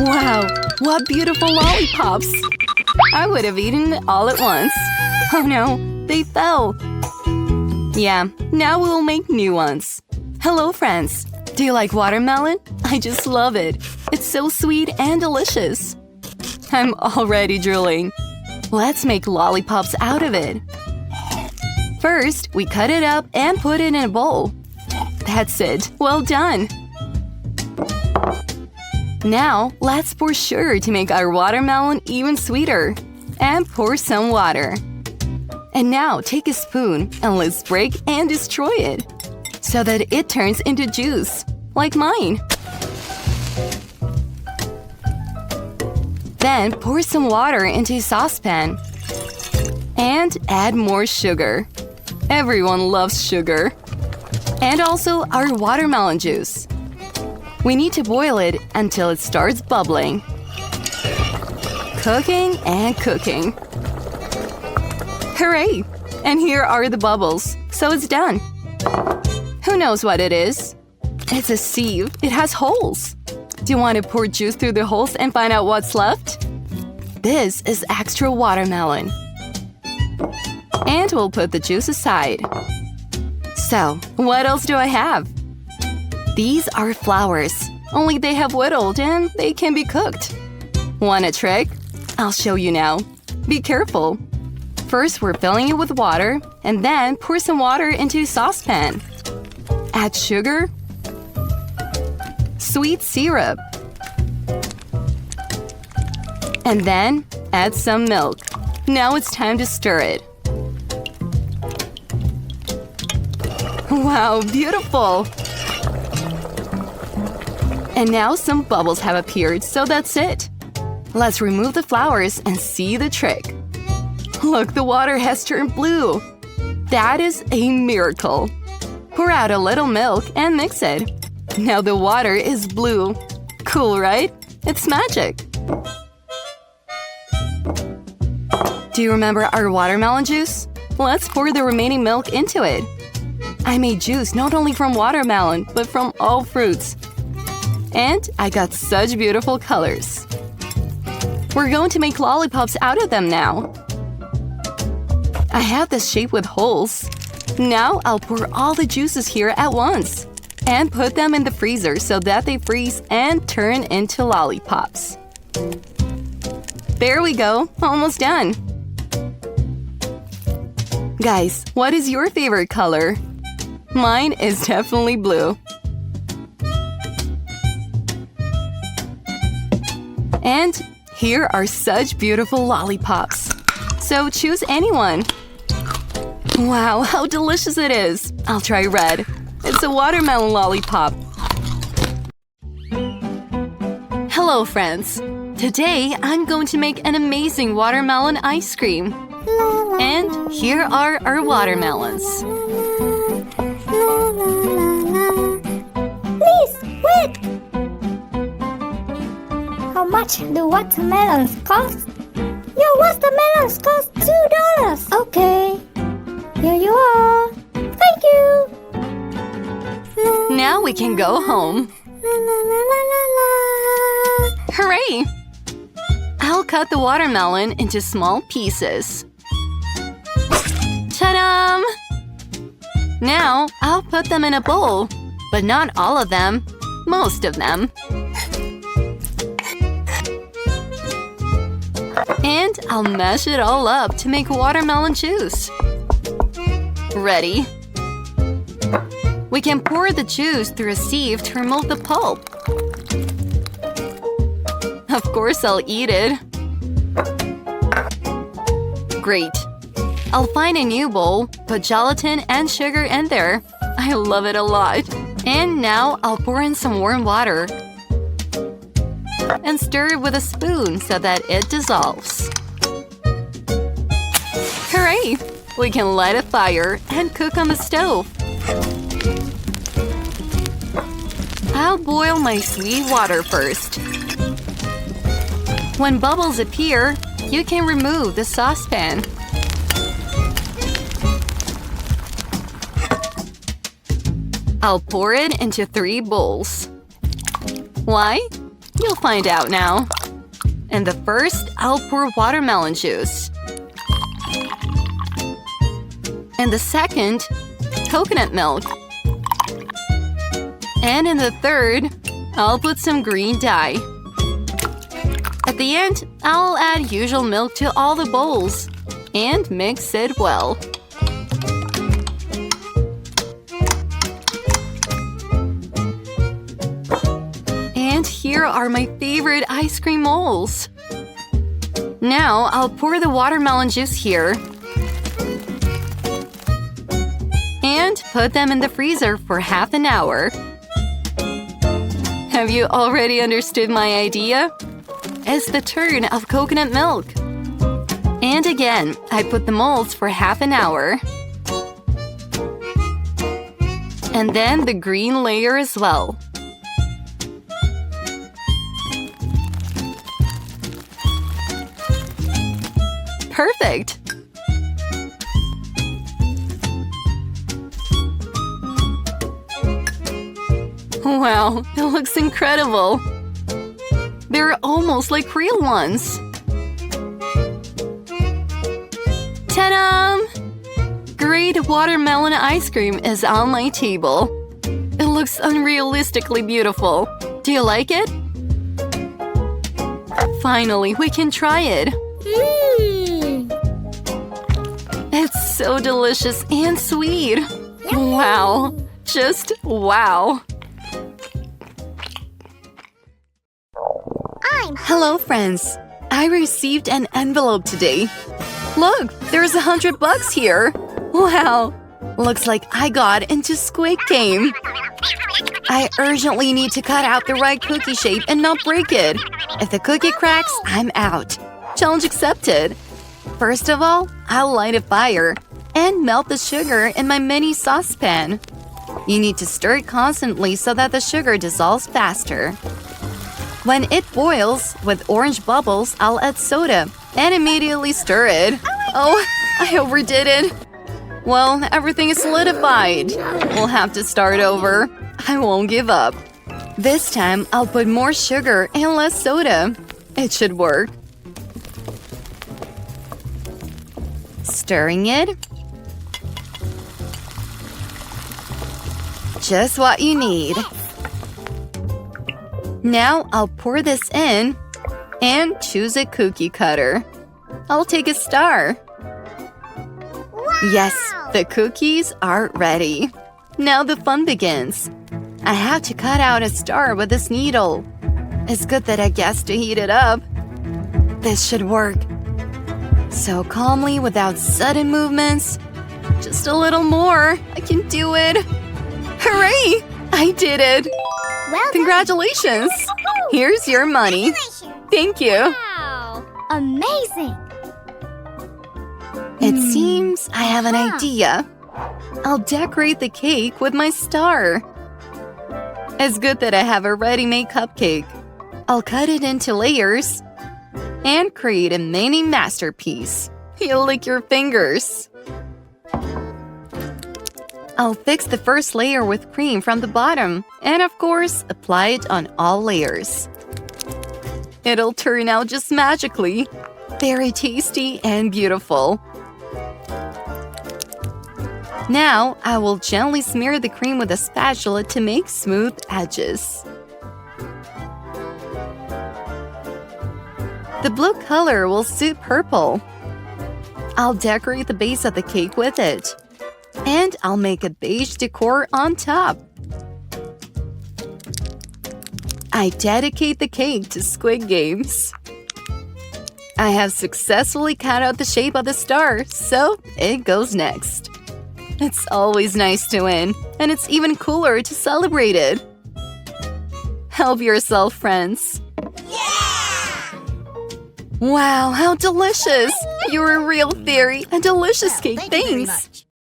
Wow, what beautiful lollipops! I would have eaten it all at once. Oh no, they fell. Yeah, now we'll make new ones. Hello, friends. Do you like watermelon? I just love it. It's so sweet and delicious. I'm already drooling. Let's make lollipops out of it. First, we cut it up and put it in a bowl. That's it. Well done. Now, let's pour sugar to make our watermelon even sweeter. And pour some water. And now, take a spoon and let's break and destroy it, so that it turns into juice, like mine. Then, pour some water into a saucepan. And add more sugar. Everyone loves sugar. And also our watermelon juice. We need to boil it until it starts bubbling. Cooking and cooking. Hooray! And here are the bubbles, so it's done. Who knows what it is? It's a sieve. It has holes. Do you want to pour juice through the holes and find out what's left? This is extra watermelon. And we'll put the juice aside. So, what else do I have? These are flowers, only they have whittled and they can be cooked. Want a trick? I'll show you now. Be careful. First, we're filling it with water, and then pour some water into a saucepan. Add sugar, sweet syrup, and then add some milk. Now it's time to stir it. Wow, beautiful! And now some bubbles have appeared, so that's it. Let's remove the flowers and see the trick. Look, the water has turned blue. That is a miracle. Pour out a little milk and mix it. Now the water is blue. Cool, right? It's magic. Do you remember our watermelon juice? Let's pour the remaining milk into it. I made juice not only from watermelon, but from all fruits. And I got such beautiful colors. We're going to make lollipops out of them now. I have this shape with holes. Now I'll pour all the juices here at once and put them in the freezer so that they freeze and turn into lollipops. There we go, almost done. Guys, what is your favorite color? Mine is definitely blue. And here are such beautiful lollipops. So choose anyone. Wow, how delicious it is! I'll try red. It's a watermelon lollipop. Hello, friends. Today, I'm going to make an amazing watermelon ice cream. And here are our watermelons. Please, wait! How much do watermelons cost? Your watermelons cost $2. Okay. Here you are. Thank you. Now we can go home. Hooray! I'll cut the watermelon into small pieces. Ta-da! Now I'll put them in a bowl, but not all of them, most of them. And I'll mash it all up to make watermelon juice. Ready? We can pour the juice through a sieve to remove the pulp. Of course I'll eat it. Great. I'll find a new bowl, put gelatin and sugar in there. I love it a lot. And now I'll pour in some warm water and stir it with a spoon so that it dissolves. Hooray! We can light a fire and cook on the stove. I'll boil my sweet water first. When bubbles appear, you can remove the saucepan. I'll pour it into 3 bowls. Why? You'll find out now. And the first, I'll pour watermelon juice. And the second, coconut milk. And in the third, I'll put some green dye. At the end, I'll add usual milk to all the bowls and mix it well. And here are my favorite ice cream molds. Now I'll pour the watermelon juice here and put them in the freezer for half an hour. Have you already understood my idea? It's the turn of coconut milk. And again, I put the molds for half an hour. And then the green layer as well. Perfect! Wow, it looks incredible! They're almost like real ones! Ta-da! Great watermelon ice cream is on my table. It looks unrealistically beautiful. Do you like it? Finally, we can try it! It's so delicious and sweet! Wow! Just wow! Hello, friends! I received an envelope today. Look! There's $100 here! Wow! Looks like I got into Squid Game. I urgently need to cut out the right cookie shape and not break it. If the cookie cracks, I'm out. Challenge accepted. First of all, I'll light a fire and melt the sugar in my mini saucepan. You need to stir it constantly so that the sugar dissolves faster. When it boils with orange bubbles, I'll add soda and immediately stir it. Oh, I overdid it. Well, everything is solidified. We'll have to start over. I won't give up. This time, I'll put more sugar and less soda. It should work. Stirring it. Just what you need. Now I'll pour this in and choose a cookie cutter. I'll take a star. Wow. Yes, the cookies are ready. Now the fun begins. I have to cut out a star with this needle. It's good that I guessed to heat it up. This should work. So calmly, without sudden movements. Just a little more. I can do it. Hooray! I did it! Well Congratulations! Here's your money. Thank you. Wow! Amazing! It seems I have an idea. I'll decorate the cake with my star. It's good that I have a ready-made cupcake. I'll cut it into layers and create a mini masterpiece. You'll lick your fingers. I'll fix the first layer with cream from the bottom and, of course, apply it on all layers. It'll turn out just magically. Very tasty and beautiful. Now, I will gently smear the cream with a spatula to make smooth edges. The blue color will suit purple. I'll decorate the base of the cake with it. And I'll make a beige decor on top. I dedicate the cake to Squid Games. I have successfully cut out the shape of the star, so it goes next. It's always nice to win, and it's even cooler to celebrate it. Help yourself, friends. Yeah! Wow, how delicious! You're a real fairy. A delicious cake, thanks.